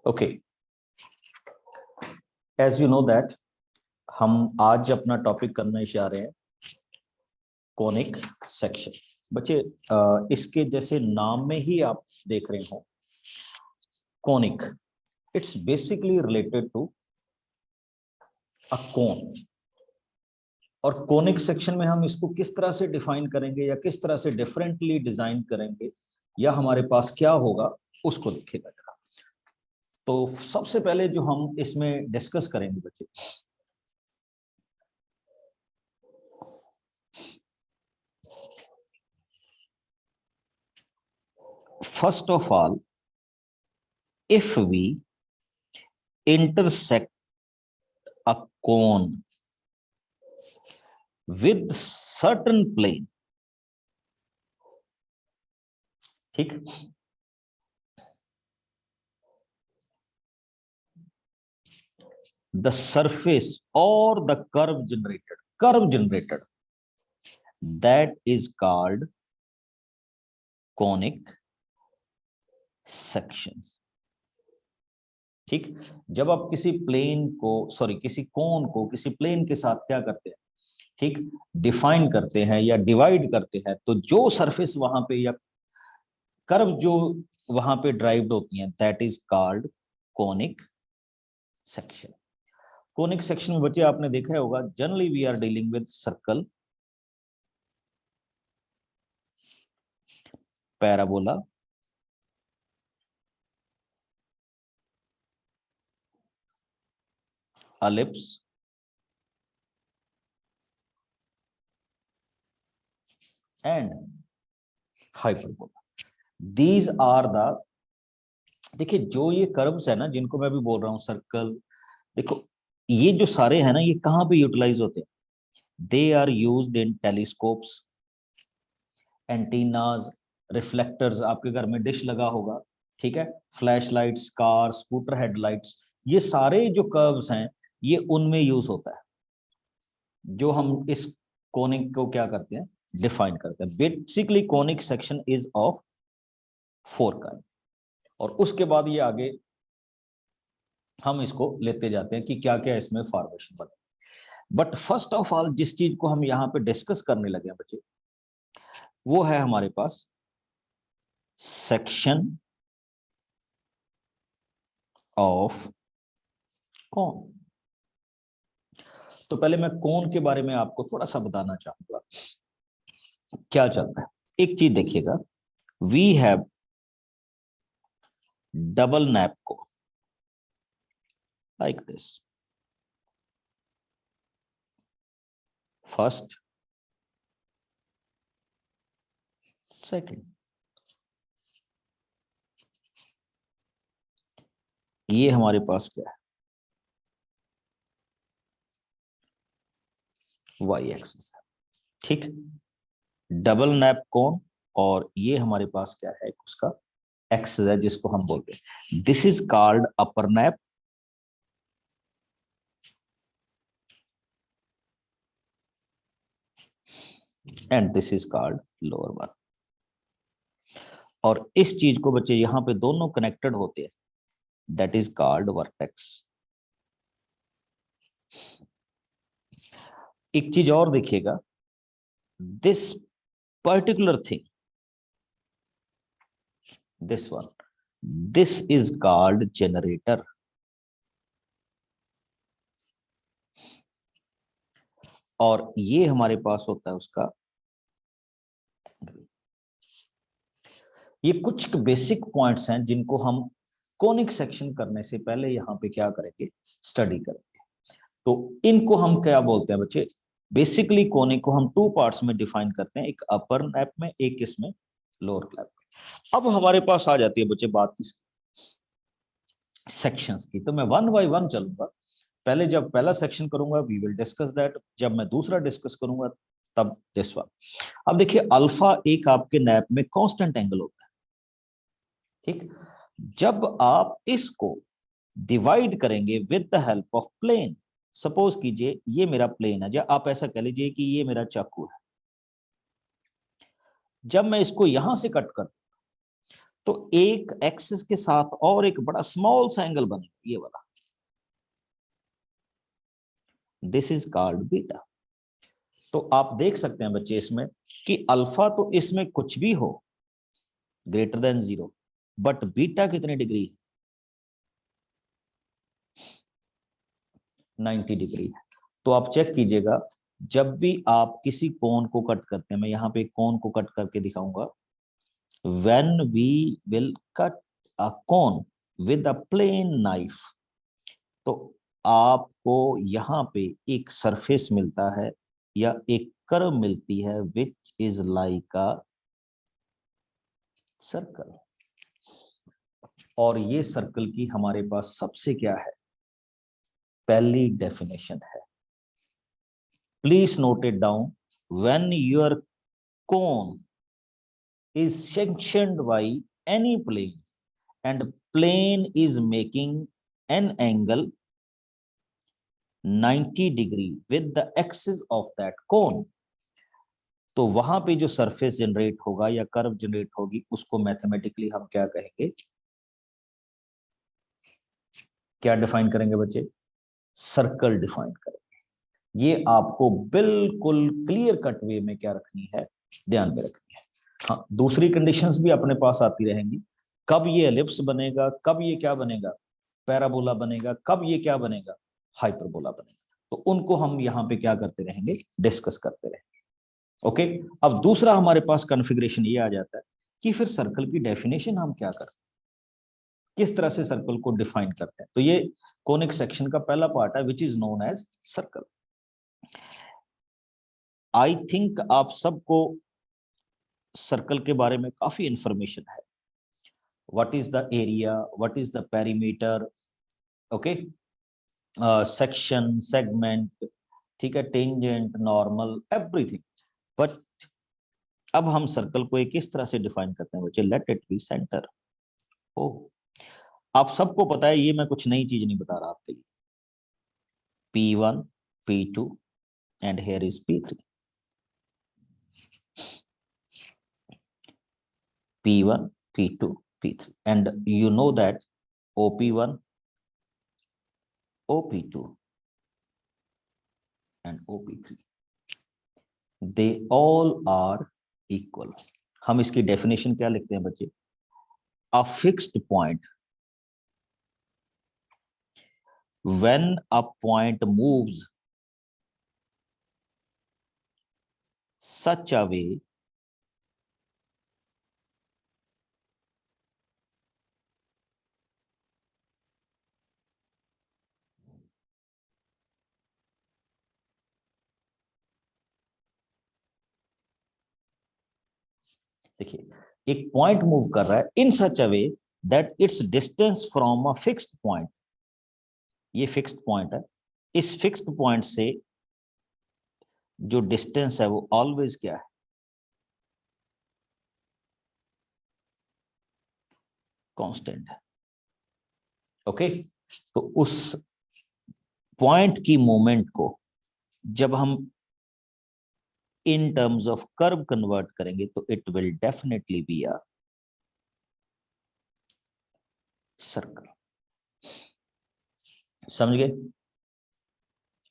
Okay, as you know that हम आज अपना टॉपिक करने जा रहे हैं कॉनिक सेक्शन। बच्चे इसके जैसे नाम में ही आप देख रहे हो conic, it's basically related to a cone. और कॉनिक सेक्शन में हम इसको किस तरह से डिफाइन करेंगे या किस तरह से डिफरेंटली डिजाइन करेंगे या हमारे पास क्या होगा उसको देखिएगा जरा। तो सबसे पहले जो हम इसमें डिस्कस करेंगे बच्चे, first of all, if we intersect a cone with certain plane, ठीक, the surface or the curve generated, that is called conic sections। ठीक, जब आप किसी प्लेन को किसी कोन को किसी प्लेन के साथ क्या करते हैं, ठीक, डिफाइन करते हैं या डिवाइड करते हैं, तो जो सरफेस वहां पे या कर्व जो वहां पे ड्राइव्ड होती हैं, that is called conic section. Conic section में बच्चे आपने देखा होगा, generally we are dealing with circle, parabola, ellipse, and hyperbola। These are the, देखिए जो ये कर्व्स है ना जिनको मैं भी बोल रहा हूँ सर्कल, देखो ये जो सारे हैं ना, ये कहाँ पे यूटिलाइज होते हैं? They are used in telescopes, antennas, reflectors. आपके घर में डिश लगा होगा, ठीक है, flash lights, car, scooter headlights, ये सारे जो कर्व्स हैं ये उनमें यूज होता है, जो हम इस कोनिक को क्या करते हैं, डिफाइन करते हैं। Basically conic section is of 4 kind. और उसके बाद ये आगे हम इसको लेते जाते हैं कि क्या क्या इसमें फॉर्मेशन बने। बट फर्स्ट ऑफ ऑल जिस चीज को हम यहाँ पे डिस्कस करने लगे हैं बच्चे, वो है हमारे पास सेक्शन ऑफ कौन। तो पहले मैं कौन के बारे में आपको थोड़ा सा बताना चाहूंगा क्या चलता है। एक चीज देखिएगा, वी हैव डबल नैप को लाइक दिस, फर्स्ट, सेकंड। ये हमारे पास क्या है, वाई एक्सिस है, ठीक, डबल नैप कोन। और ये हमारे पास क्या है, उसका एक्सिस है जिसको हम बोलते हैं, this is called upper nap, and this is called lower one. और इस चीज को बच्चे यहां पे दोनों कनेक्टेड होते हैं, दैट इज कॉल्ड वर्टेक्स। एक चीज और देखिएगा, this particular thing, this one, this is called generator. और ये हमारे पास होता है उसका, ये कुछ बेसिक पॉइंट्स हैं जिनको हम कोनिक सेक्शन करने से पहले यहाँ पे क्या करेंगे, स्टडी करेंगे। तो इनको हम क्या बोलते हैं बच्चे, बेसिकली कोनिक को हम 2 पार्ट्स में डिफाइन करते हैं, एक अपर नैप में, एक इसमें लोअर नैप में। अब हमारे पास आ जाती है बच्चे बात किसकी, सेक्शंस की। तो मैं 1 बाय 1 चलूंगा। पहले जब पहला सेक्शन करूंगा वी विल डिस्कस दैट, जब मैं दूसरा डिस्कस करूंगा तब दिस वन। अब देखिए अल्फा एक आपके नैप में कांस्टेंट एंगल होता है, ठीक। जब आप इसको डिवाइड करेंगे with the help of plane, suppose कीजिए ये मेरा प्लेन है, या आप ऐसा कह लीजिए कि ये मेरा चाकू है। जब मैं इसको यहां से कट कर, तो एक एक्सिस के साथ और एक बड़ा स्मॉल सा एंगल बनेगा, ये वाला, दिस इज कॉल्ड बीटा। तो आप देख सकते हैं बच्चे इसमें कि अल्फा तो इसमें कुछ भी हो ग्रेटर देन 0, बट बीटा कितनी डिग्री है? 90 डिग्री है। तो आप चेक कीजिएगा, जब भी आप किसी कोण को कट करते हैं, मैं यहाँ पे कोण को कट करके दिखाऊंगा, when we will cut a cone with a plain knife, तो आपको यहाँ पे एक सरफेस मिलता है या एक कर्व मिलती है which is like a circle. और ये सर्कल की हमारे पास सबसे क्या है, पहली डेफिनेशन है। Please note it down, when your cone is sectioned by any plane and plane is making an angle 90 degree with the axis of that cone, तो वहां पे जो सरफेस जनरेट होगा या कर्व जनरेट होगी उसको मैथमेटिकली हम क्या कहेंगे, क्या डिफाइन करेंगे बच्चे, सर्कल डिफाइन करेंगे। ये आपको बिल्कुल क्लियर कट वे में क्या रखनी है, ध्यान में रखनी है। हाँ, दूसरी कंडीशंस भी अपने पास आती रहेंगी, कब ये एलिप्स बनेगा, कब ये क्या बनेगा, पैराबोला बनेगा, कब ये क्या बनेगा, हाइपरबोला बनेगा। तो उनको हम यहाँ पे क्या करते रहेंगे, डिस्कस करते रहेंगे। ओके, अब दूसरा हमारे पास कॉन्फ़िगरेशन ये आ जाता है कि फिर सर्कल की डेफिनेशन हम क्या करते हैं, किस तरह से सर्कल को डिफाइन करते हैं। तो ये कोनिक सेक्शन का पहला पार्ट है which is known as circle. I think आप सबको सर्कल के बारे में काफी इंफॉर्मेशन है, what is the area, what is the perimeter, okay, section, segment, ठीक है, टेंजेंट, नॉर्मल, एवरीथिंग। बट अब हम सर्कल को एक किस तरह से डिफाइन करते हैं बच्चे, लेट इट बी सेंटर। ओ, आप सबको पता है, ये मैं कुछ नई चीज नहीं बता रहा आपके लिए, P1, P2 and here is P3, P1, P2, P3, and you know that OP1, OP2 and OP3, they all are equal। हम इसकी डेफिनेशन क्या लिखते हैं बच्चे, a fixed point when a point moves such a way देखिए एक point move कर रहा है in such a way that its distance from a fixed point, ये फिक्स्ड पॉइंट है, इस फिक्स्ड पॉइंट से जो डिस्टेंस है वो ऑलवेज क्या है, कांस्टेंट है। ओके, तो उस पॉइंट की मोमेंट को जब हम in terms of curve convert करेंगे तो it will definitely be a circle. समझ गए?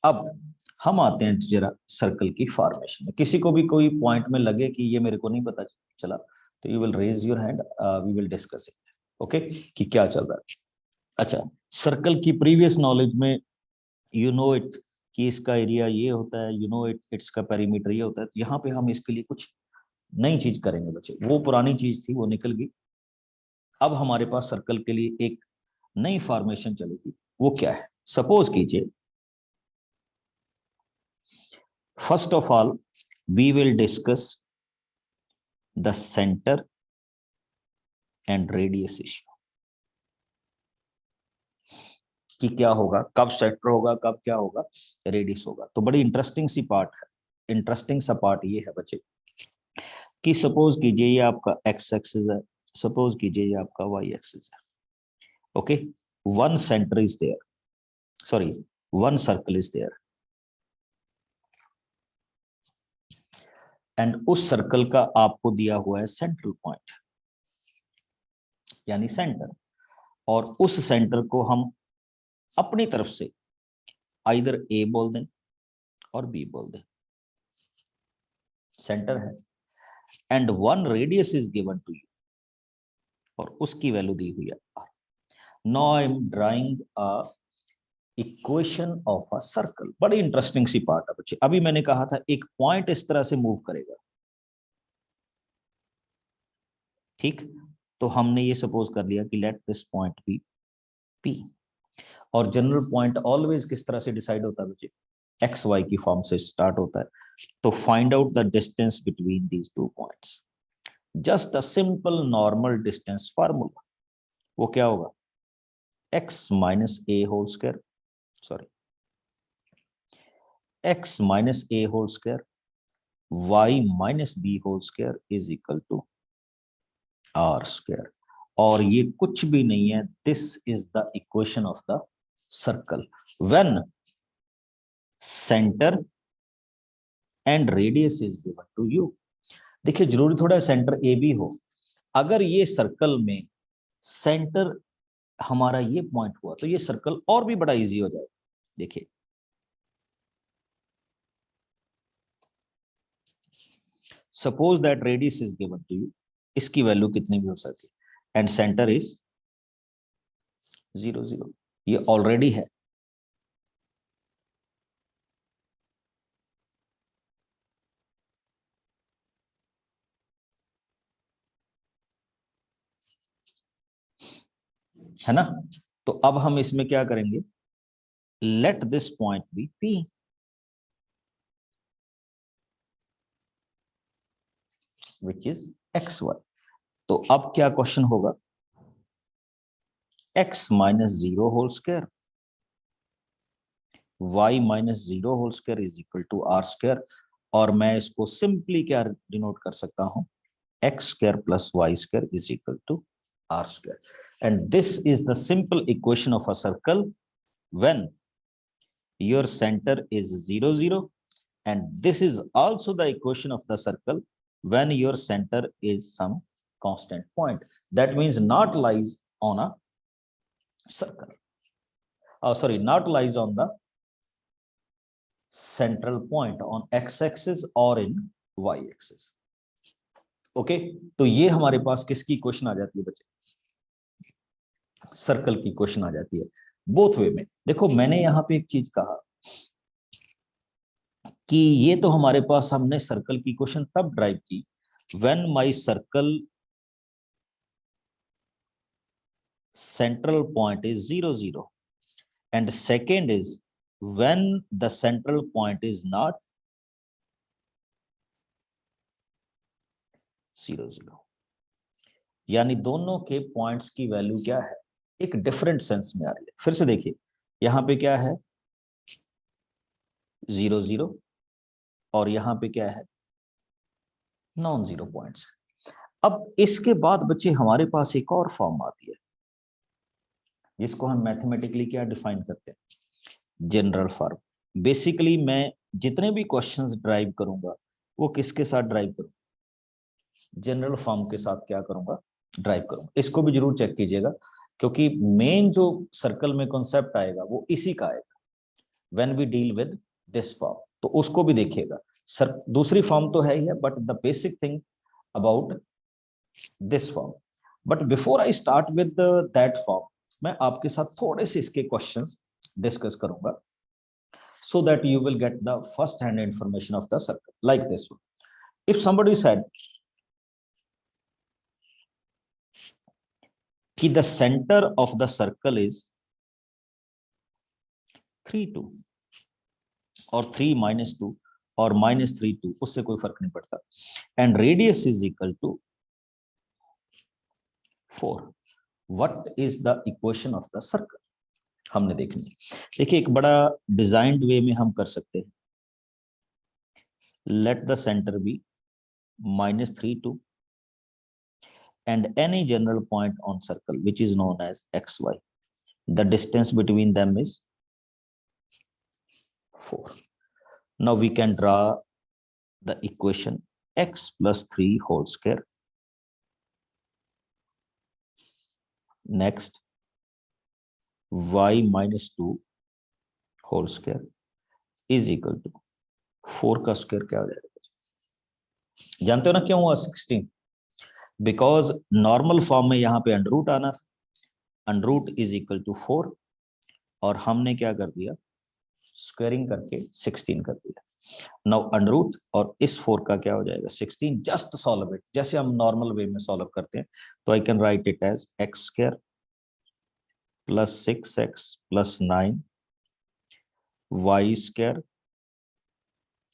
अब हम आते हैं जरा सर्कल की फॉर्मेशन में। किसी को भी कोई पॉइंट में लगे कि ये मेरे को नहीं पता चला तो you will raise your hand, we will discuss it. Okay, कि क्या चल रहा है। अच्छा, सर्कल की प्रीवियस नॉलेज में यू नो इट कि इसका एरिया ये होता है, यू नो इट इट्स का पेरीमीटर ये होता है। तो यहाँ पे हम इसके लिए कुछ नई चीज करेंगे बच्चे, वो पुरानी चीज थी वो निकल गई, अब हमारे पास सर्कल के लिए एक नई फॉर्मेशन चलेगी। वो क्या है, सपोज कीजिए, first of all we will discuss the centre and radius issue, कि क्या होगा, कब सेंटर होगा, कब क्या होगा, रेडियस होगा। तो बड़ी इंटरेस्टिंग सी पार्ट है, इंटरेस्टिंग सा पार्ट ये है बच्चे कि सपोज कीजिए ये आपका एक्स एक्सिस है, सपोज कीजिए ये आपका वाई एक्सिस है। Okay, one centre is there, sorry one circle is there, and उस सर्कल का आपको दिया हुआ है सेंट्रल पॉइंट। यानी सेंटर, और उस सेंटर को हम अपनी तरफ से आइदर ए बोल दें और बी बोल दें, सेंटर है, and one radius is given to you, और उसकी वैल्यू दी हुई है R. Now I am drawing a equation of a circle. बड़ी इंटरेस्टिंग सी पार्ट है बच्चे। अभी मैंने कहा था एक पॉइंट इस तरह से मूव करेगा, ठीक, तो हमने ये सपोज कर लिया कि let this point be P, और जनरल पॉइंट ऑलवेज किस तरह से डिसाइड होता है बच्चे, एक्स वाई की फॉर्म से स्टार्ट होता है। तो find out the distance between these two points, just a simple normal distance formula. वो क्या होगा, X minus A whole square, sorry X minus A whole square Y minus B whole square is equal to R square. और ये कुछ भी नहीं है, this is the equation of the circle when centre and radius is given to you. देखिए जरूरी थोड़ा centre a B हो, अगर ये सर्कल में सेंटर हमारा ये पॉइंट हुआ तो ये सर्कल और भी बड़ा इजी हो जाएगा। देखिए suppose that radius is given to you, इसकी वैल्यू कितनी भी हो सकती है, एंड सेंटर इज 0 0, ये ऑलरेडी है ना। तो अब हम इसमें क्या करेंगे, let this point be P, which is X Y. तो अब क्या क्वेश्चन होगा, X minus 0 whole square Y minus 0 whole square is equal to R square, और मैं इसको सिंपली क्या डिनोट कर सकता हूं, X square plus Y square is equal to R square. And this is the simple equation of a circle when your center is 0 0, and this is also the equation of the circle when your center is some constant point, that means not lies on a circle, sorry, not lies on the central point on x-axis or in y-axis। Okay, तो ये हमारे पास किसकी question आ जाती है बच्चे, circle की question आ जाती है बोथ वे में। देखो मैंने यहां पे एक चीज कहा कि ये तो हमारे पास हमने सर्कल की क्वेश्चन तब ड्राइव की when my circle central point is 0 0, and second is when the central point is not 0 0, यानी दोनों के पॉइंट्स की वैल्यू क्या है, एक डिफरेंट सेंस में आ रही है। फिर से देखिए यहां पे क्या है 0 0, और यहां पे क्या है नॉन जीरो पॉइंट्स। अब इसके बाद बच्चे हमारे पास एक और फॉर्म आती है जिसको हम मैथमेटिकली क्या डिफाइन करते हैं, जनरल फॉर्म। बेसिकली मैं जितने भी क्वेश्चंस ड्राइव करूंगा वो किसके साथ ड्राइव करूंगा, जनरल फॉर्म के साथ क्या करूंगा, ड्राइव करूंगा। इसको भी जरूर चेक कीजिएगा क्योंकि मेन जो सर्कल में कॉन्सेप्ट आएगा वो इसी का आएगा when we deal with this form, तो उसको भी देखिएगा। सर दूसरी फॉर्म तो है ही है, but the basic thing about this form. But before I start with that form, मैं आपके साथ थोड़े से इसके क्वेश्चंस डिस्कस करूंगा so that you will get the first hand information of the circle like this one. If somebody said कि the center of the circle is 3 2 और 3 minus 2 और minus 3 2, उससे कोई फर्क नहीं पड़ता, and radius is equal to 4, what is the equation of the circle, हमने देखनी। देखिए एक बड़ा डिजाइन्ड वे में हम कर सकते हैं, let the center be minus 3 2 and any general point on circle which is known as xy, the distance between them is 4. Now we can draw the equation x plus 3 whole square next y minus 2 whole square is equal to 4 का square क्या हो जाएगा? जानते हो ना क्यों हुआ 16? Because normal form में यहाँ पे अंडर रूट आना था, under root is equal to 4 और हमने क्या कर दिया, स्क्वायरिंग करके 16 कर दिया। नाउ अंडर रूट और इस 4 का क्या हो जाएगा 16, जस्ट सॉल्व इट जैसे हम नॉर्मल वे में सॉल्व करते हैं। तो I can write it as x square plus 6x plus 9 Y square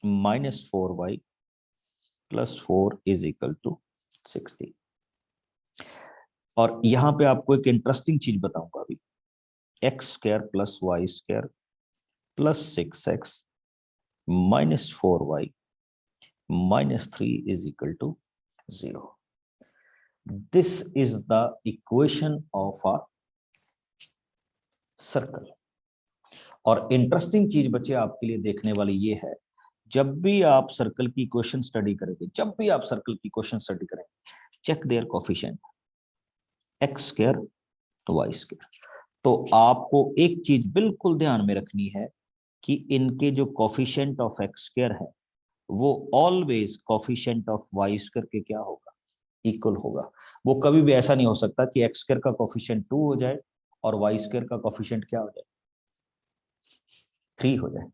minus 4y plus 4 is equal to 16। और यहां पे आपको एक इंटरेस्टिंग चीज बताऊंगा अभी, X square plus Y square plus 6x minus 4y minus 3 is equal to 0। This is the equation of a circle. और interesting चीज बच्चे आपके लिए देखने वाली ये है, जब भी आप सर्कल की क्वेश्चन स्टडी करेंगे, जब भी आप सर्कल की क्वेश्चन स्टडी करेंगे, check there coefficient X square Y square. तो आपको एक चीज बिल्कुल ध्यान में रखनी है कि इनके जो कोफिशिएंट ऑफ एक्स स्क्वायर है वो always coefficient of Y square के क्या होगा, इक्वल होगा। वो कभी भी ऐसा नहीं हो सकता कि एक्स स्क्वायर का कोफिशिएंट 2 हो जाए और वाई स्क्वायर का कोफिशिएंट क्या हो जाए, 3 हो जाए।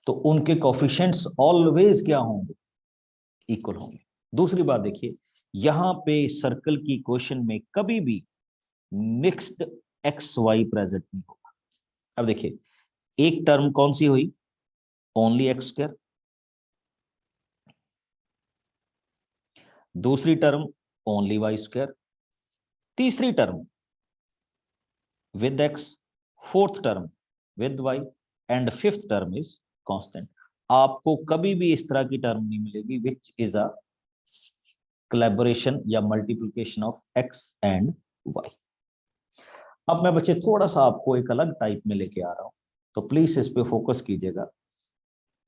तो उनके कोफिशिएंट्स ऑलवेज क्या होंगे, इक्वल होंगे। दूसरी बात देखिए, यहां पे सर्कल की क्वेश्चन में कभी भी मिक्स्ड एक्स वाई प्रेजेंट नहीं होगा। अब देखिए, एक टर्म कौन सी हुई, ओनली एक्स स्क्वायर, दूसरी टर्म ओनली वाई स्क्वायर, तीसरी term with x, fourth term with y and fifth term is constant. आपको कभी भी इस तरह की टर्म नहीं मिलेगी विच इज अ कोलैबोरेशन या multiplication of x and y. अब मैं बच्चे थोड़ा सा आपको एक अलग टाइप में लेके आ रहा हूं, तो प्लीज इस पे फोकस कीजिएगा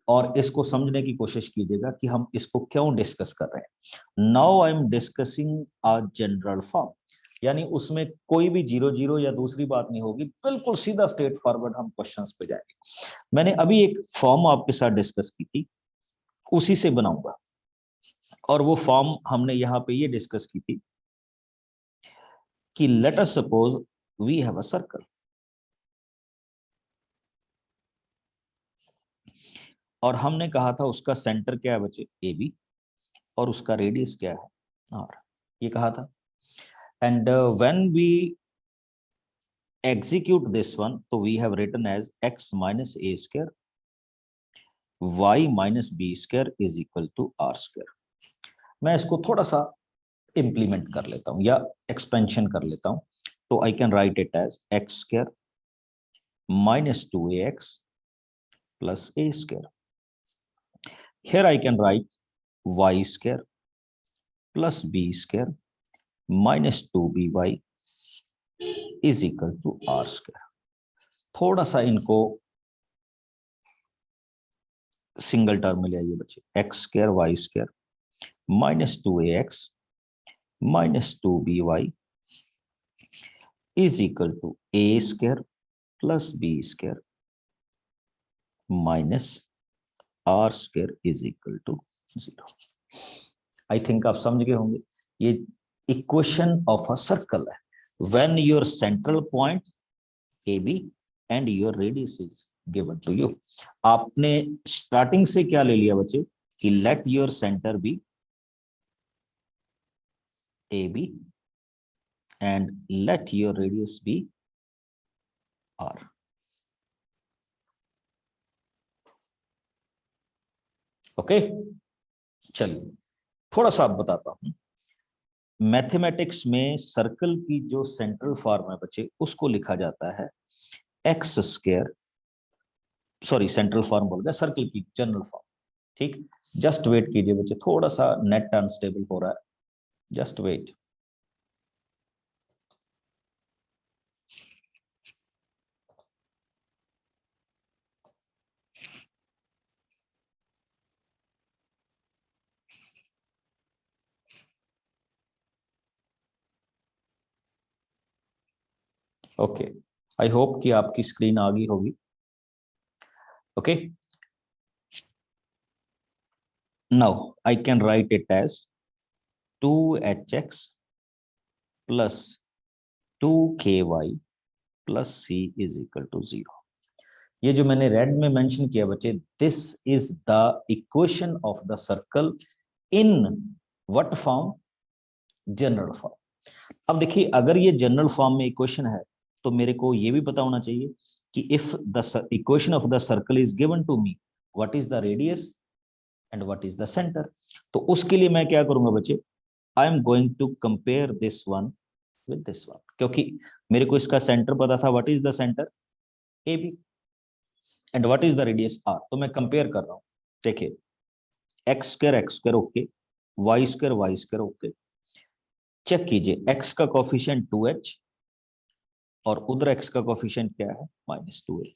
और इसको समझने की कोशिश कीजिएगा कि हम इसको क्यों डिस्कस कर रहे हैं। Now I am discussing a general form, यानी उसमें कोई भी जीरो जीरो या दूसरी बात नहीं होगी, बिल्कुल सीधा स्ट्रेट फॉरवर्ड हम क्वेश्चंस पे जाएंगे। मैंने अभी एक फॉर्म आपके साथ डिस्कस की थी, उसी से बनाऊंगा। और वो फॉर्म हमने यहाँ पे ये डिस्कस की थी कि let us suppose we have a circle, और हमने कहा था उसका सेंटर क्या है बच्चे, ए बी, और उसका रेडियस क्या है आर, ये कहा था। And when we execute this one, तो we have written as x minus a square y minus b square is equal to r square। मैं इसको थोड़ा सा इंप्लीमेंट कर लेता हूं या एक्सपेंशन कर लेता हूं, तो I can write it as x square minus 2ax plus a square। here I can write y square plus b square minus 2by is equal to r square। थोड़ा सा इनको सिंगल टर्म में ले आइए बच्चे, x square Y square minus 2ax minus 2by is equal to a square plus b square minus r square is equal to 0। I think आप समझ गए होंगे, ये इक्वेशन ऑफ अ सर्कल है when your central point a b and your radius is given to you. आपने starting से क्या ले लिया बच्चे कि let your centre be a b and let your radius B r. Okay, चलिए थोड़ा सा आप बताता हूं। मैथमेटिक्स में सर्कल की जो सेंट्रल फॉर्म है बच्चे, उसको लिखा जाता है x square, sorry central form बोल गया, सर्कल की जनरल फॉर्म। ठीक, जस्ट वेट कीजिए बच्चे, थोड़ा सा नेट अनस्टेबल हो रहा है, just wait. Okay, I hope कि आपकी स्क्रीन आ गई होगी। Okay, now I can write it as 2hx plus 2ky plus c is equal to 0। ये जो मैंने रेड में मेंशन किया बच्चे, this is the equation of the circle in what form? General form. अब देखिए, अगर ये जनरल फॉर्म में इक्वेशन है तो मेरे को ये भी पता होना चाहिए कि if the equation of the circle is given to me, what is the radius and what is the centre. तो उसके लिए मैं क्या करूंगा बच्चे, I am going to compare this one with this one, क्योंकि मेरे को इसका सेंटर पता था, what is the centre? A b, and what is the radius r. तो मैं कंपेयर कर रहा हूं। देखिए, x square okay, Y square okay. Check कीजिए, एक्स का कोफिशिएंट 2h और उधर एक्स का कोफिशिएंट क्या है? -2a।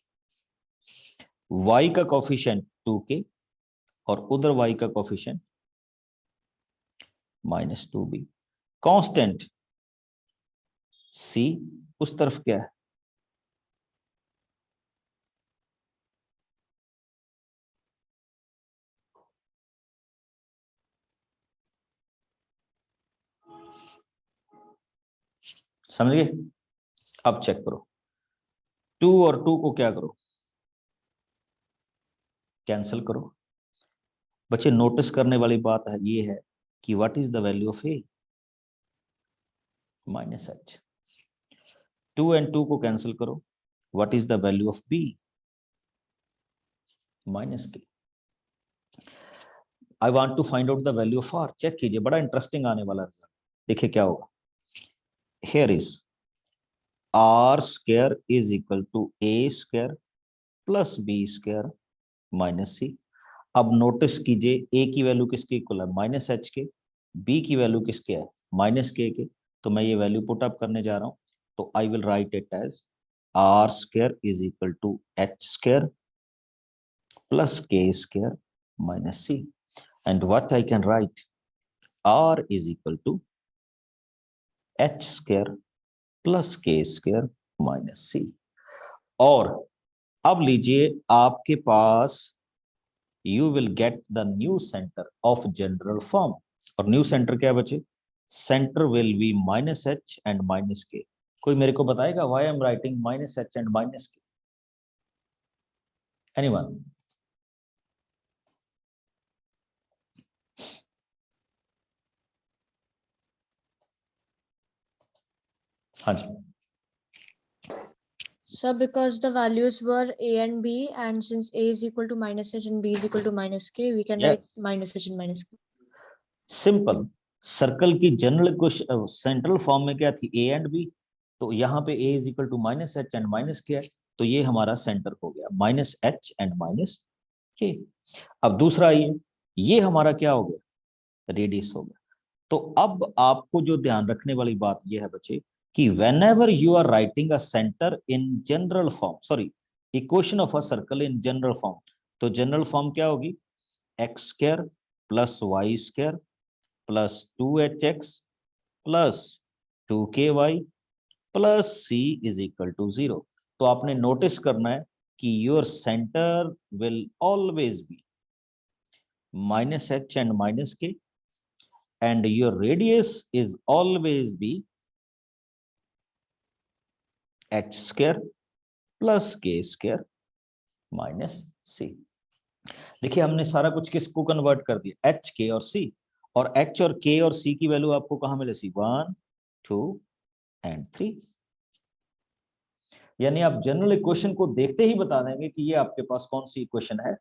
वाई का कोफिशिएंट 2k और उधर वाई का कोफिशिएंट -2b। कांस्टेंट c उस तरफ क्या है? समझ गए? अब चेक करो, 2 और 2 को क्या करो? कैंसिल करो। बच्चे, नोटिस करने वाली बात है ये है कि what is the value of a? -h। 2 and 2 को कैंसिल करो, what is the value of b? -k। I want to find out the value of r. Check कीजिए, बड़ा इंटरेस्टिंग आने वाला रिजल्ट। देखिए क्या होगा। Here is r square is equal to a square plus b square minus c. अब notice कीजिए, ए की वैल्यू किसके इक्वल है? -h के। बी की वैल्यू किसके है? -k के। तो मैं ये वैल्यू पुट अप करने जा रहा हूं। तो I will write it as r square is equal to h square plus k square minus c. And what I can write, r is equal to h square plus k square minus c. और अब लीजिए, आपके पास you will get the new center of general form। और new centre क्या बचे? Centre will be -h and -k। कोई मेरे को बताएगा why I am writing -h and -k? Anyone? हाँ जी। So because the values were a and b, and since a is equal to -h and b is equal to -k, we can write -h and -k. Simple. Circle की general central form में क्या थी? A and b. तो यहाँ पे a is equal to -h and -k है, तो ये हमारा सेंटर हो गया, -h एंड -k। अब दूसरा ये हमारा क्या हो गया? रेडियस हो गया। तो अब आपको जो ध्यान रखने वाली बात यह है बच्चे कि whenever you are writing a center in general form, sorry, equation of a circle in general form, तो जनरल फॉर्म क्या होगी? X square plus Y square plus 2hx plus 2ky plus c is equal to 0। तो आपने notice करना है कि your centre will always be -h and -k, and your radius is always be h square plus k square minus c। देखिए, हमने सारा कुछ किसको कन्वर्ट कर दिया? h, k और c। और h और k और c की वैल्यू आपको कहां मिले? 1, 2 एंड 3। यानी आप जनरल इक्वेशन को देखते ही बता देंगे कि ये आपके पास कौन सी इक्वेशन है,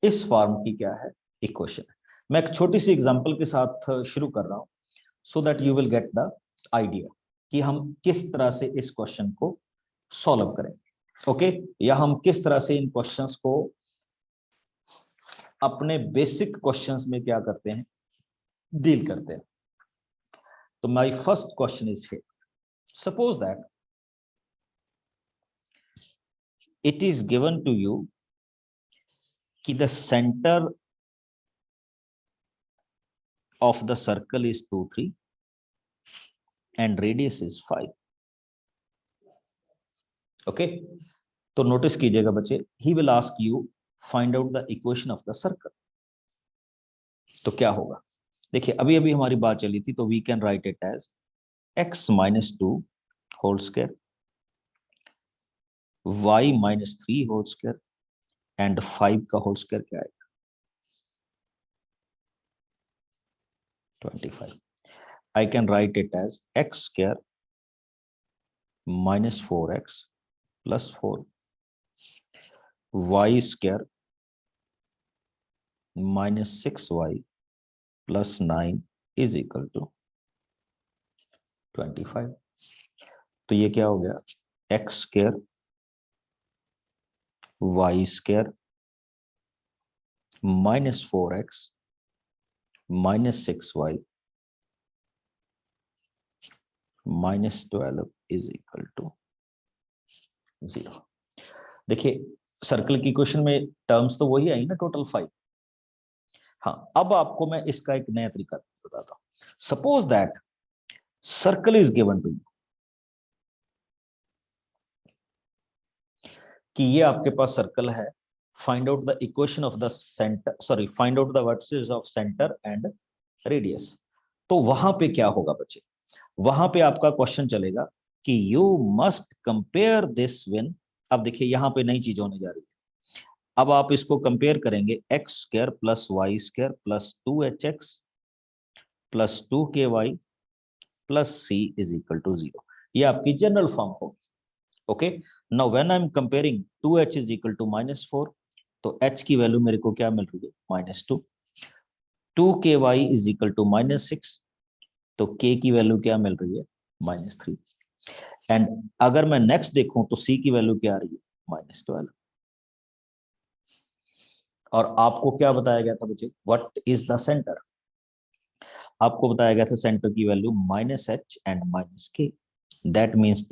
इस फॉर्म की क्या है इक्वेशन है। मैं एक छोटी सी एग्जांपल के साथ शुरू कर रहा हूं, so that you will get the idea कि हम किस तरह से इस क्वेश्चन को सॉल्व करेंगे। ओके, या हम किस तरह से इन क्वेश्चंस को अपने बेसिक क्वेश्चंस में क्या करते हैं, डील करते हैं। तो my first question is here, suppose that it is given to you कि the center of the circle is 2, 3 and radius is 5, okay, तो नोटिस कीजिएगा बच्चे, he will ask you find out the equation of the circle. तो क्या होगा, देखिए अभी अभी हमारी बात चली थी, तो we can write it as x minus 2 whole square, y minus 3 whole square and 5 का होल स्क्वायर क्या आएगा, 25। I can write it as x square minus 4x plus 4, y square minus 6y plus 9 is equal to 25। तो ये क्या हो गया, x square y square minus 4x minus 6y minus 12 is equal to 0। देखिए circle की question में terms तो वही आई ना, टोटल 5। हाँ, अब आपको मैं इसका एक नया तरीका बताता हूं। Suppose that circle is given to you, कि ये आपके पास सर्कल है, find out the equation of the centre, sorry find out the vertices of centre and radius. तो वहां पे क्या होगा बच्चे, वहां पे आपका क्वेश्चन चलेगा कि you must compare this win. अब देखिए यहां पे नई चीज होने जा रही है, अब आप इसको कंपेयर करेंगे x square plus Y square plus 2hx plus 2ky plus c is equal to 0। ये आपकी जनरल फॉर्म होगी। Okay, now when I am comparing 2h is equal to -4, तो h की वैल्यू मेरे को क्या मिल रही है, -2। 2ky इज इक्वल टू -6, तो k की वैल्यू क्या मिल रही है, -3। एंड अगर मैं नेक्स्ट देखूं तो c की वैल्यू क्या आ रही है, -12। और आपको क्या बताया गया था बच्चे, व्हाट इज द सेंटर, आपको बताया गया था सेंटर की value -h and -k, that means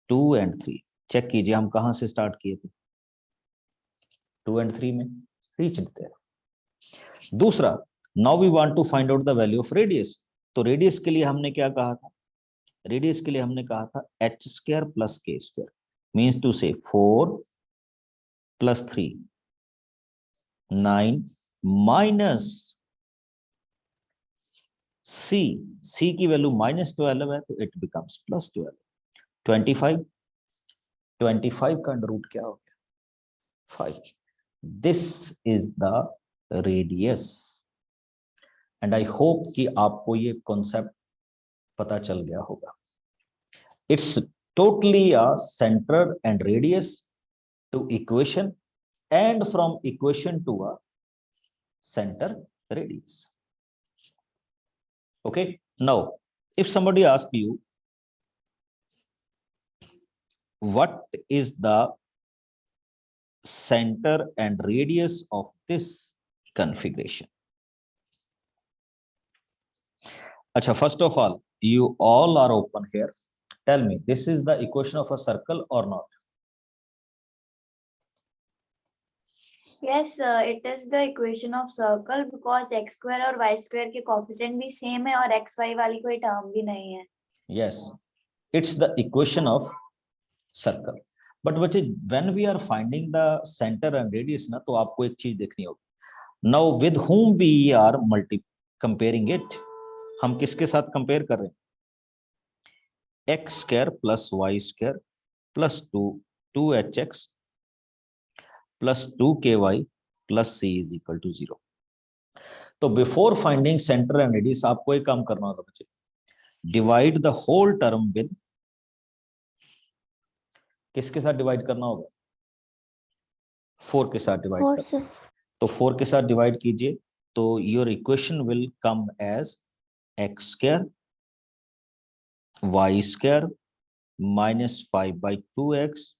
2 and 3। Check कीजिए हम कहां से स्टार्ट किए थे, 2 एंड 3 में रीच देयर। दूसरा, now we want to find out the value of radius. तो रेडियस के लिए हमने क्या कहा था, रेडियस के लिए हमने कहा था h square plus k square, means two से 4 प्लस 3 9 माइनस c की वैल्यू -12 है, तो इट बिकम्स +12। 25 का अंडर रूट क्या हो गया, 5। This is the radius. And I hope कि आपको ये कॉन्सेप्ट पता चल गया होगा। It's totally a centre and radius to equation, and from equation to a center radius। Okay, now if somebody asks you what is the center and radius of this configuration, acha, first of all you all are open here, tell me this is the equation of a circle or not? Yes, it is the equation of circle because x square और y square के coefficient भी same है और x y वाली कोई term भी नहीं है। Yes, it's the equation of circle, but बच्चे when we are finding the center and radius ना, तो आपको एक चीज देखनी होगी, now with whom we are comparing it, हम किसके साथ कंपेयर कर रहे हैं, x square plus Y square plus 2hx plus 2ky plus c is equal to 0। तो before finding centre and radius आपको एक काम करना होगा बच्चे, divide the whole term with, किसके साथ डिवाइड करना होगा, 4 के साथ डिवाइड करना। तो 4 के साथ डिवाइड कीजिए, तो your equation will come as x square Y square -5/2x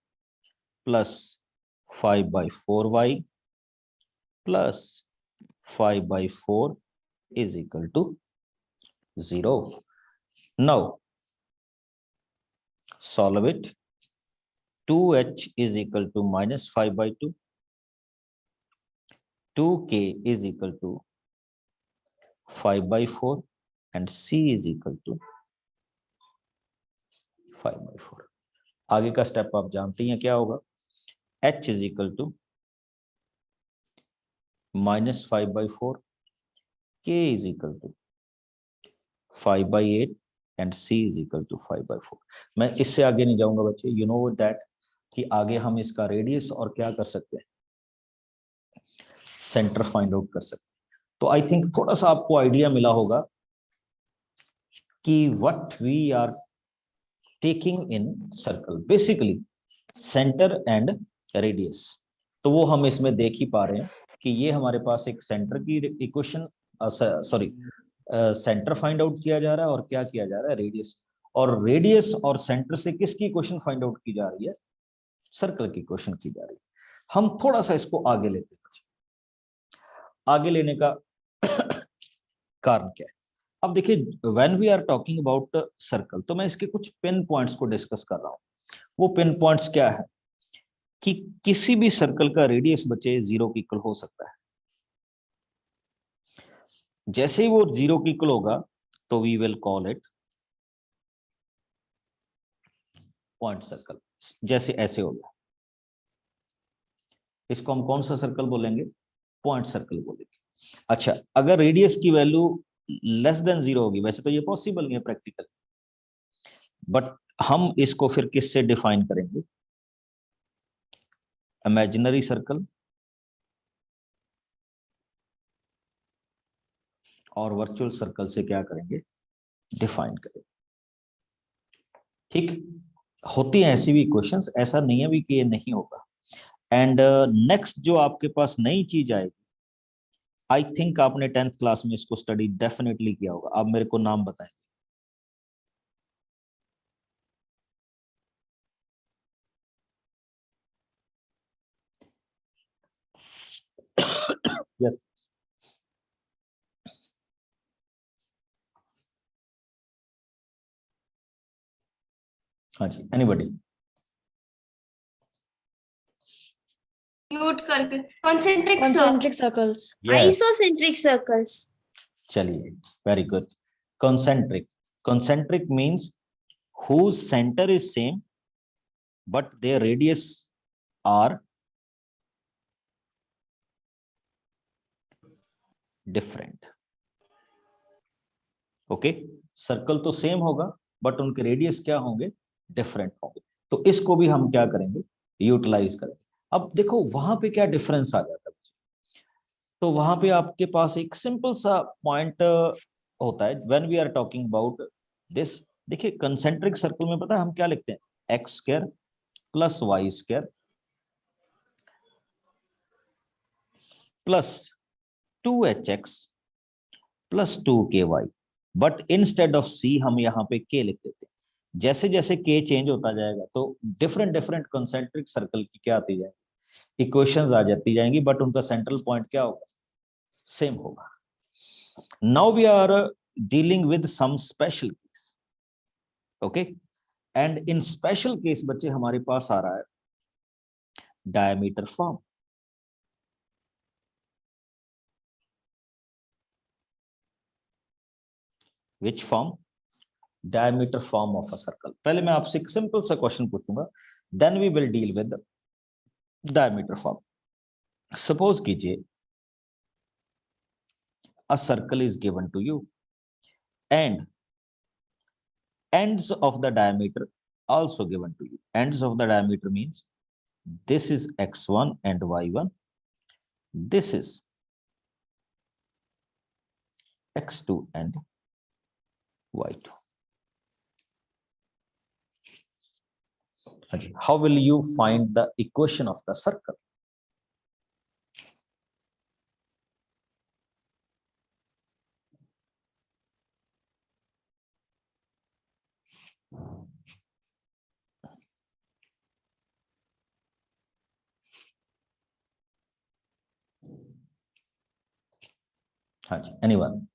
plus 5/4y plus 5/4 is equal to 0। Now solve it, 2h is equal to -5/2, 2k is equal to 5/4 and c is equal to 5/4। आगे का step आप जानते हैं क्या होगा, h is equal to -5/4, k is equal to 5/8 and c is equal to 5/4। मैं इससे आगे नहीं जाऊंगा बच्चे, यू नो दैट कि आगे हम इसका रेडियस और क्या कर सकते हैं, सेंटर फाइंड आउट कर सकते हैं। तो आई थिंक थोड़ा सा आपको आइडिया मिला होगा कि what we are taking in circle, basically centre and radius. तो वो हम इसमें देख ही पा रहे हैं कि ये हमारे पास एक सेंटर की equation, sorry centre find out किया जा रहा है, और क्या किया जा रहा है, रेडियस। और रेडियस और सेंटर से किसकी इक्वेशन फाइंड आउट की जा रही है, सर्कल की इक्वेशन की जा रही है। हम थोड़ा सा इसको आगे लेते हैं। आगे लेने का कारण क्या है, अब देखिए when we are talking about circle, तो मैं इसके कुछ पिन पॉइंट्स को डिस्कस कर रहा हूं। वो पिन पॉइंट्स क्या है कि किसी भी सर्कल का रेडियस बच्चे 0 के इक्वल हो सकता है। जैसे ही वो 0 के इक्वल होगा तो we will call it point circle. जैसे ऐसे हो गया, इसको हम कौन सा सर्कल बोलेंगे, पॉइंट सर्कल बोलेंगे। अच्छा, अगर रेडियस की वैल्यू लेस देन 0 होगी, वैसे तो ये पॉसिबल नहीं है प्रैक्टिकल, बट हम इसको फिर किससे डिफाइन करेंगे, इमेजिनरी सर्कल और वर्चुअल सर्कल से क्या करेंगे, डिफाइन करेंगे। ठीक, होती है ऐसी भी क्वेश्चंस, ऐसा नहीं है भी कि ये नहीं होगा। एंड नेक्स्ट जो आपके पास नई चीज आएगी, आई थिंक आपने 10th क्लास में इसको स्टडी डेफिनेटली किया होगा, आप मेरे को नाम बताएं। यस, हाँ जी, एनीबॉडी। म्यूट करके concentric Concentric circles. Isocentric circles. चलिए, very good. concentric, concentric means whose center is same but their radius are different. Okay, circle तो सेम होगा बट उनके रेडियस क्या होंगे, डिफरेंट होंगे। तो इसको भी हम क्या करेंगे, यूटिलाइज करेंगे। अब देखो वहां पे क्या डिफरेंस आ जाता है, तो वहां पे आपके पास एक सिंपल सा पॉइंट होता है when we are talking about this. देखिए कंसेंट्रिक सर्कल में पता है हम क्या लिखते हैं, x square plus Y square plus 2hx plus 2ky, but instead of c हम यहाँ पे k लिख देते हैं। जैसे जैसे k चेंज होता जाएगा तो डिफरेंट डिफरेंट कंसेंट्रिक सर्कल की क्या आती जाएगी, इक्वेशंस आ जाती जाएंगी, बट उनका सेंट्रल पॉइंट क्या होगा, सेम होगा। Now we are dealing with some special case, okay, and in special case बच्चे हमारे पास आ रहा है diameter form. Which form, diameter form of a circle. पहले मैं आपसे एक सिंपल सा क्वेश्चन पूछूंगा, then we will deal with diameter form. Suppose कीजिए a circle is given to you and ends of the diameter also given to you. Ends of the diameter means this is x1 and y1, this is x2 and y2. How will you find the equation of the circle? Anyone?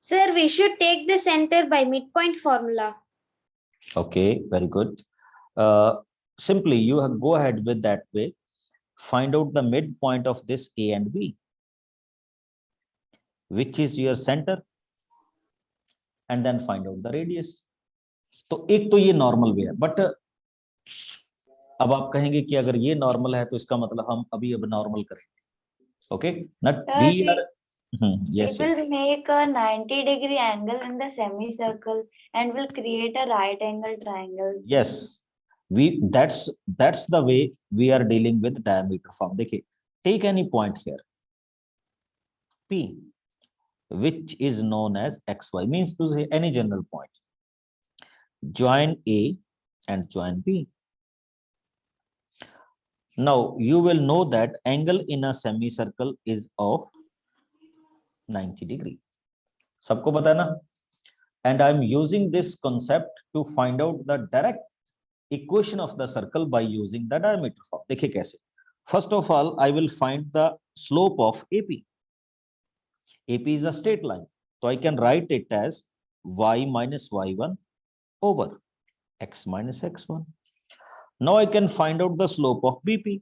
Sir, we should take the center by midpoint formula. Okay, very good. Simply you go ahead with that way. Find out the midpoint of this A and B. which is your center, and then find out the radius. तो एक तो ये normal way है, but अब आप कहेंगे कि अगर ये नॉर्मल है तो इसका मतलब हम अभी अब नॉर्मल करेंगे. Okay, not Sir, we are. It Yes, will make a 90-degree angle in the semicircle and will create a right angle triangle. yes, we that's the way we are dealing with diameter form. देखिए, take any point here, P, which is known as XY, means to say any general point. Join A and join B. Now you will know that angle in a semicircle is of 90 degree. सबको पता है ना? And I am using this concept to find out the direct equation of the circle by using the diameter form. देखिए कैसे. First of all, I will find the slope of AP. AP is a straight line, so I can write it as y minus y1 over x minus x1. Now I can find out the slope of BP,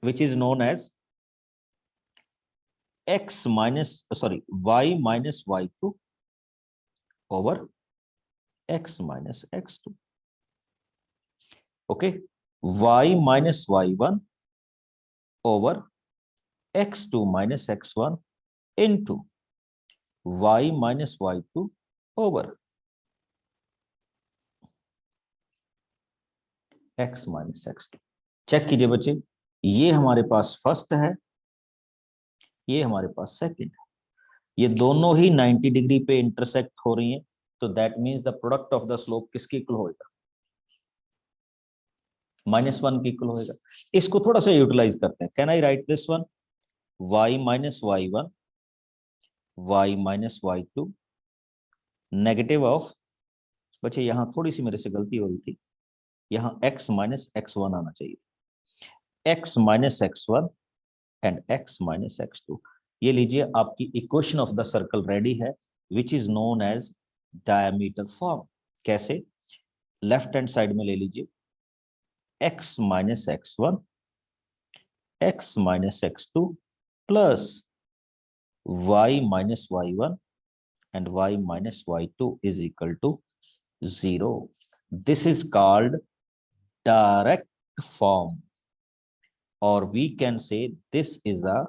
which is known as y minus y2 over x minus x2. Okay, y minus y1 over x2 minus x1 into y minus y2 over x minus x2. Check कीजिए बच्चे, ये हमारे पास first है, ये हमारे पास second है, ये दोनों ही 90 डिग्री पे इंटरसेक्ट हो रही हैं, तो that means the product of the slope किसके इक्वल होगा? -1 के इक्वल होगा. इसको थोड़ा सा यूटिलाइज करते हैं. Can I right this one? y minus y1 y minus y2 negative of, बच्चे यहां थोड़ी सी मेरे से गलती हो रही थी, यहां x minus x1 आना चाहिए, x minus x1 and x minus x2. ये लीजिए आपकी equation of the circle ready है, which is known as diameter form. कैसे? लेफ्ट हैंड साइड में ले लीजिए x minus x1 x minus x2 plus y minus y1 and y minus y2 is equal to 0. This is called direct form, or we can say this is a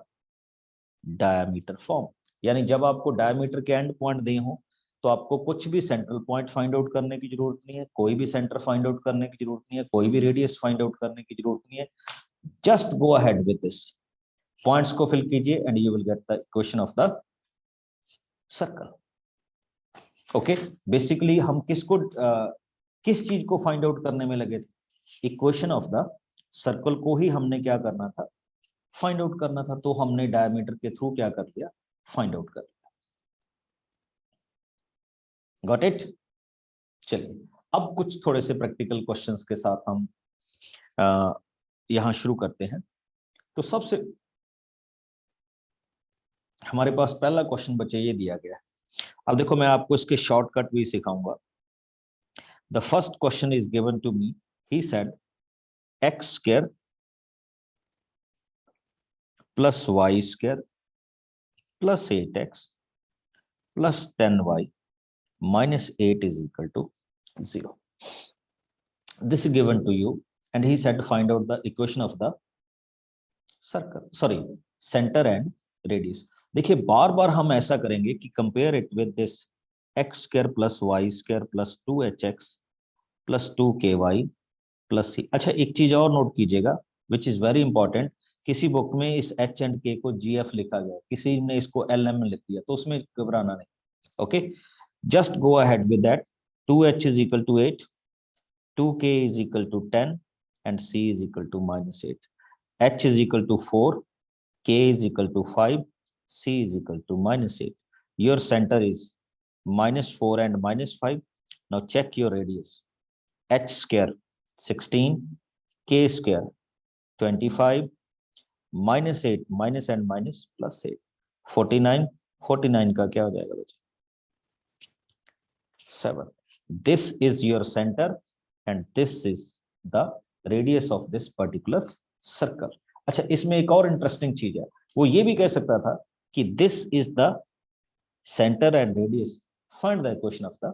diameter form. यानी जब आपको diameter के and point दिए हो तो आपको कुछ भी सेंट्रल पॉइंट फाइंड आउट करने की जरूरत नहीं है, कोई भी सेंटर फाइंड आउट करने की जरूरत नहीं है, कोई भी रेडियस फाइंड आउट करने की जरूरत नहीं है. Just go ahead with this, points को फिल कीजिए and you will get the equation of the circle. Okay, basically हम किस चीज को फाइंड आउट करने में लगे थे? इक्वेशन ऑफ द सर्कल को ही हमने क्या करना था? फाइंड आउट करना था. तो हमने डायमीटर के थ्रू क्या कर दिया? फाइंड आउट कर दिया. Got it? चलिए अब कुछ थोड़े से प्रैक्टिकल क्वेश्चंस के साथ हम यहां शुरू करते हैं. तो सबसे हमारे पास पहला क्वेश्चन बच्चे ये दिया गया है. अब देखो मैं आपको इसके शॉर्टकट भी सिखाऊंगा. The first question is given to me. He said x square plus y square plus 8x plus 10y minus 8 is equal to 0. This is given to you and he said to find out the equation of the circle, sorry, center and radius. देखिए बार बार हम ऐसा करेंगे कि compare it with this x square plus y square plus 2hx plus 2ky plus c. अच्छा एक चीज और note कीजिएगा which is very important, किसी बुक में इस h and k को gf लिखा गया, किसी ने इसको lm लिख दिया, तो उसमें घबराना नहीं. Okay, just go ahead with that. 2h is equal to 8, 2k is equal to 10 and c is equal to -8. h is equal to 4, k is equal to 5, c is equal to -8. Your center is -4 and -5. Now check your radius. h square 16, k square 25, -8 minus and minus plus 8 49. 49 का क्या हो जाएगा बच्चे? 7. This is your center and this is the radius of this particular circle. अच्छा इसमें एक और interesting चीज है, वो ये भी कह सकता था कि this is the centre and radius, find the equation of the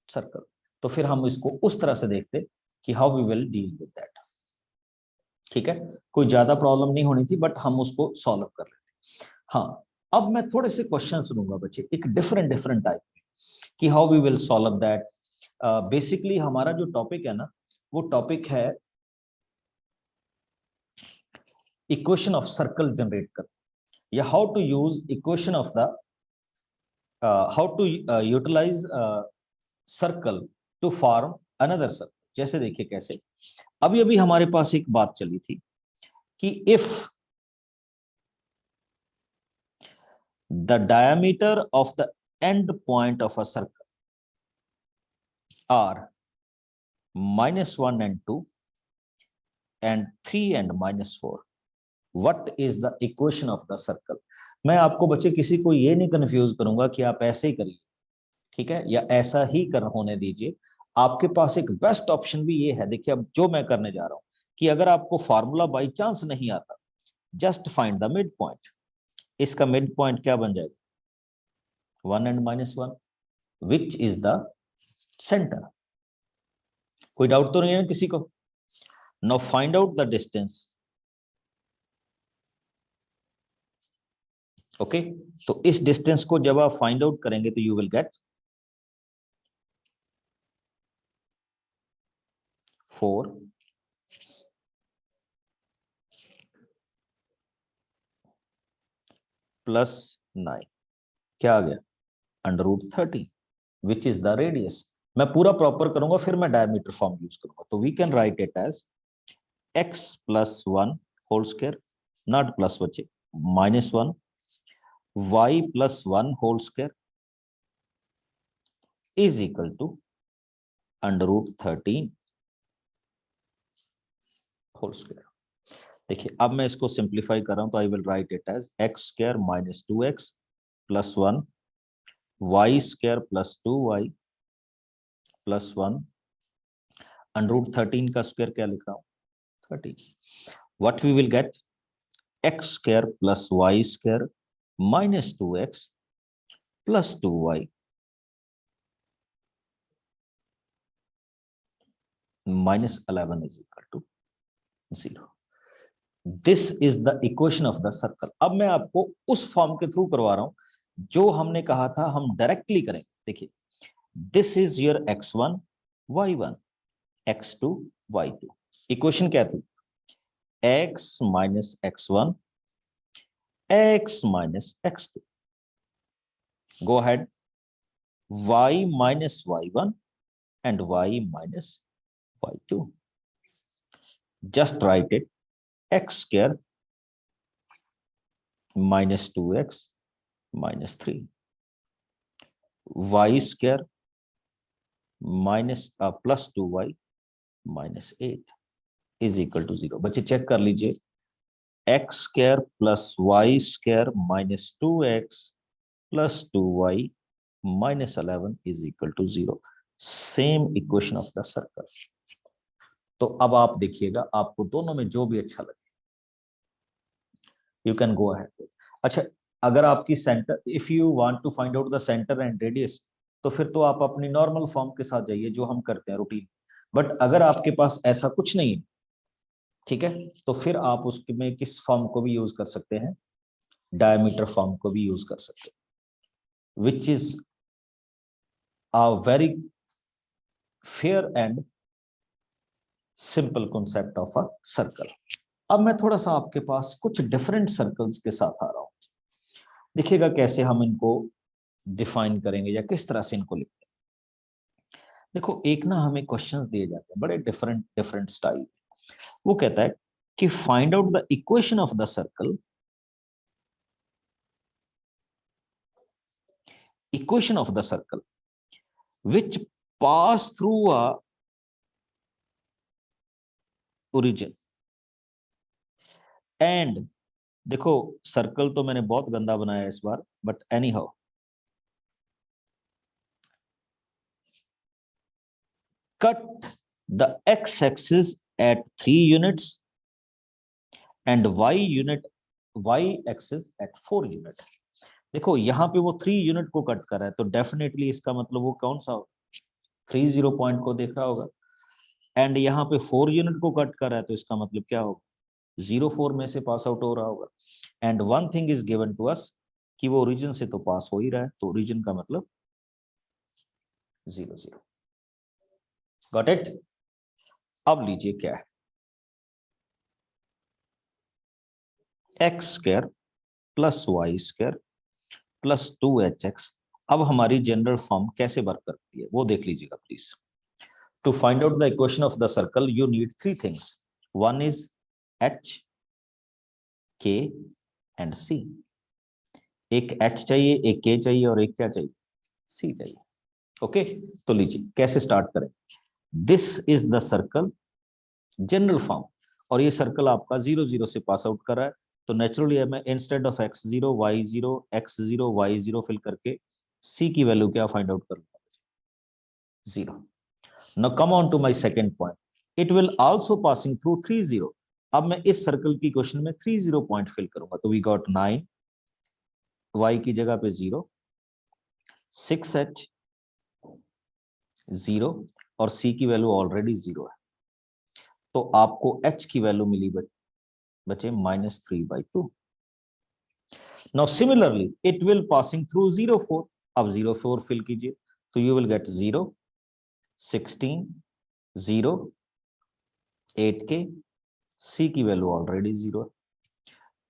circle. तो फिर हम इसको उस तरह से देखते कि how we will deal with that. ठीक है, कोई ज्यादा प्रॉब्लम नहीं होनी थी, बट हम उसको सॉल्व कर लेते। हाँ, अब मैं थोड़े से क्वेश्चन सुनूंगा बच्चे, एक डिफरेंट टाइप कि how we will solve that. Basically हमारा जो टॉपिक है ना, वो टॉपिक है इक्वेशन ऑफ सर्कल जनरेट कर, या how to use equation of the how to utilise circle to form another circle. जैसे देखिए कैसे, अभी अभी हमारे पास एक बात चली थी कि if the diameter of the end point of a circle are -1 and 2 and 3 and -4, what is the equation of the circle? मैं आपको बच्चे किसी को ये नहीं कंफ्यूज करूंगा कि आप ऐसे ही करिए, ठीक है, या ऐसा ही कर होने दीजिए। आपके पास एक बेस्ट ऑप्शन भी ये है। देखिए अब जो मैं करने जा रहा हूं कि अगर आपको फार्मूला बाई चांस नहीं आता, just find the mid point. इसका मिड पॉइंट क्या बन जाएगा? 1 and -1, which is the centre. कोई डाउट तो नहीं है किसी को? Now find out the distance. Okay, तो इस डिस्टेंस को जब आप फाइंड आउट करेंगे तो यू विल गेट 4 प्लस 9, क्या आ गया? √30, विच इज द रेडियस। मैं पूरा प्रॉपर करूंगा, फिर मैं डायमीटर फॉर्म यूज करूंगा। तो we can write it as x + 1 whole square, not plus बच्चे, -1, y + 1 whole square is equal to √13 whole square. देखिए अब मैं इसको सिंप्लीफाई कर रहा हूं, तो I will write it as x² - 2x + 1 y² + 2y + 1 √13 का स्क्वायर क्या लिख रहा हूं? 30। What we will get? x² + y² - 2x + 2y -11 is equal to 0. This is the equation of the circle. अब मैं आपको उस फॉर्म के थ्रू करवा रहा हूं जो हमने कहा था हम डायरेक्टली करेंगे। देखिए, this is your x1 y1 x2 y2। Equation क्या थी? x - x1 x - x2, go ahead, y - y1 and y - y2, just write it, x² - 2x - 3, y² + 2y - 8 is equal to 0। बच्चे चेक कर लीजिए, x² + y² - 2x + 2y - 11 is equal to 0। Same equation of the circle. तो अब आप देखिएगा, आपको दोनों में जो भी अच्छा लगे यू कैन गो अहेड। अच्छा, अगर आपकी centre, if you want to find out the centre and radius, तो फिर तो आप अपनी नॉर्मल फॉर्म के साथ जाइए जो हम करते हैं रूटीन। बट अगर आपके पास ऐसा कुछ नहीं है, ठीक है, तो फिर आप उसमें किस फॉर्म को भी यूज कर सकते हैं? डायमीटर फॉर्म को भी यूज कर सकते हैं, विच is a very fair and simple concept of a circle. अब मैं थोड़ा सा आपके पास कुछ डिफरेंट सर्कल्स के साथ आ रहा हूं। देखिएगा कैसे हम इनको डिफाइन करेंगे या किस तरह से इनको लिखते हैं। देखो, एक ना हमें क्वेश्चंस दिए जाते हैं बड़े डिफरेंट स्टाइल। वो कहता है कि find out the equation of the circle, equation of the circle which pass through a origin and, देखो सर्कल तो मैंने बहुत गंदा बनाया इस बार, but anyhow, cut the x-axis at 3 units and y axis at 4 units। देखो यहाँ पे वो 3 यूनिट को कट कर रहा है, तो डेफिनेटली इसका मतलब वो कौन सा होगा, 30 पॉइंट को देखा होगा। एंड यहाँ पे 4 यूनिट को कट कर रहा है, तो इसका मतलब क्या होगा, 04 में से पास आउट हो रहा होगा। And one thing is given to us कि वो ओरिजिन से तो पास हो ही रहा है, तो ओरिजिन का मतलब 00। Got it. अब लीजिए क्या है, x square plus Y square plus 2hx। अब हमारी जनरल फॉर्म कैसे वर्क करती है वो देख लीजिएगा please. To find out the equation of the circle you need 3 things, one is h, k and c। एक h चाहिए, एक k चाहिए और एक क्या चाहिए, c चाहिए। ओके तो लीजिए कैसे स्टार्ट करें। This is the circle general form, और ये सर्कल आपका 0 से पास आउट कर रहा है, तो नेचुरली मैं instead of x0 y0 x0 y0 fill करके c की वैल्यू क्या फाइंड आउट करूंगा, 0। Now come on to my second point, it will also passing through 30। अब मैं इस सर्कल की क्वेश्चन में 30 पॉइंट फिल करूंगा, तो वी गॉट 9, y की जगह पे 0, 6h 0 और c की वैल्यू ऑलरेडी 0 है, तो आपको h की वैल्यू मिली बचे -3/2। Now similarly it will passing through 04। अब 04 फिल कीजिए, तो you will get 0, 16, 0, 8k, c की वैल्यू ऑलरेडी 0 है,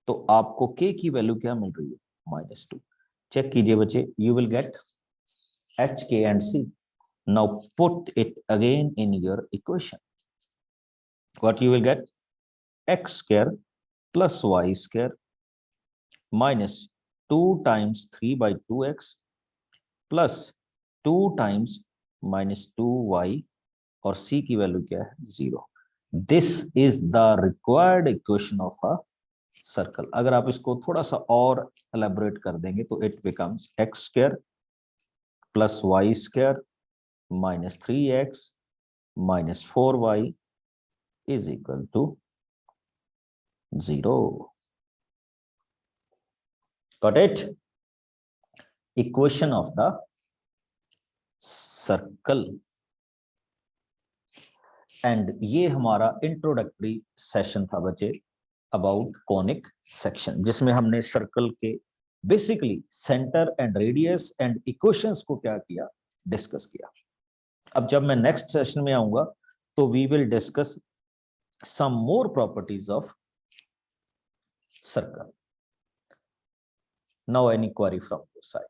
तो आपको k की वैल्यू क्या मिल रही है, -2। चेक कीजिए बच्चे, you will get h, k and c। Now put it again in your equation, what you will get, x square plus y square minus 2 times 3/2x plus 2 times -2y और c की value क्या है, 0। This is the required equation of a circle. अगर आप इसको थोड़ा सा और एलेबोरेट कर देंगे तो it becomes x square plus y square -3x -4y is equal to 0। Got it? Equation of the circle. And ये हमारा इंट्रोडक्टरी सेशन था बच्चे अबाउट कॉनिक सेक्शन, जिसमें हमने सर्कल के basically centre and radius and equations को क्या किया, डिस्कस किया। अब जब मैं नेक्स्ट सेशन में आऊंगा तो we will discuss some more properties of circle. Now any query from your side.